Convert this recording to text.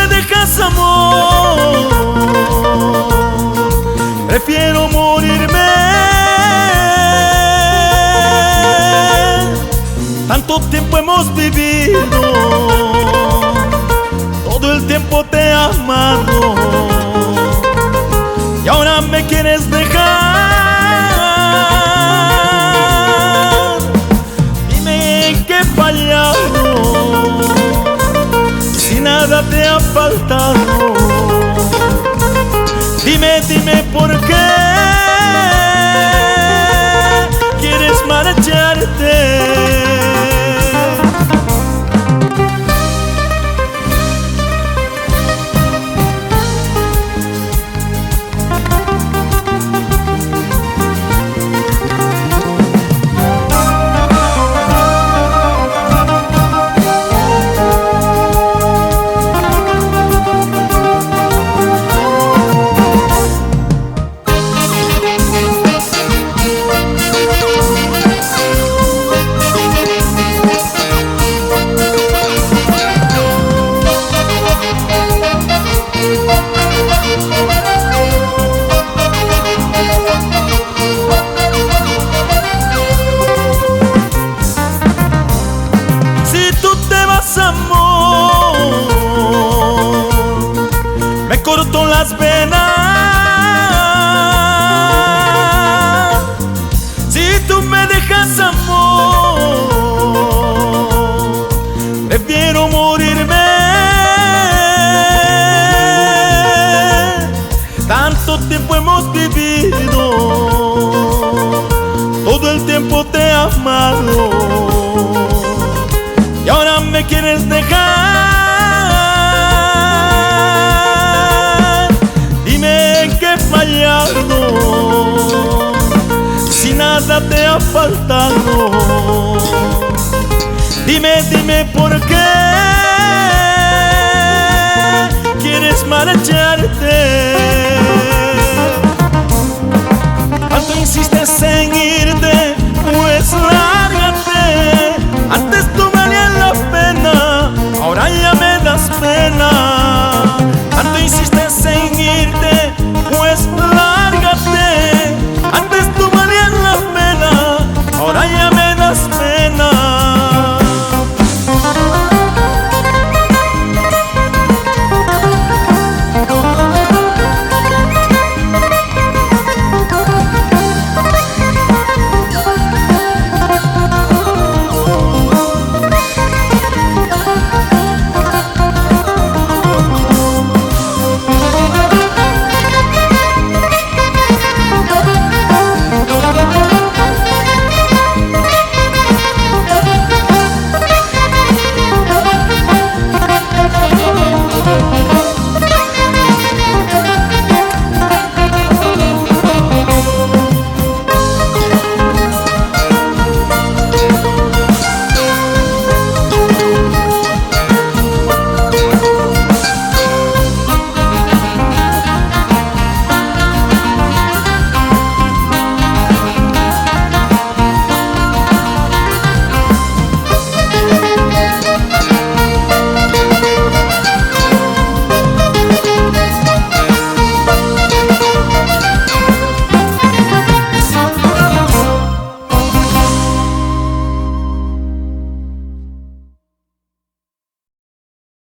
me dejas, amor, prefiero morirme. Tanto tiempo hemos vivido, todo el tiempo te he amado, y ahora me quieres dejar. Dime en qué he fallado, si nada te ha faltado. Dime, dime por qué quieres marcharte. Me corto las venas. Si tú me dejas, amor, prefiero morirme. Tanto tiempo hemos vivido, todo el tiempo te he amado, y ahora me quieres dejar. Si nada te ha faltado, dime, dime por qué quieres marcharte. Tanto insistes en irte, pues lárgate. Antes tú valías la pena, ahora ya me das pena. Tanto insistes en irte, pues lárgate. Antes tú valías la pena, ahora ya me das pena.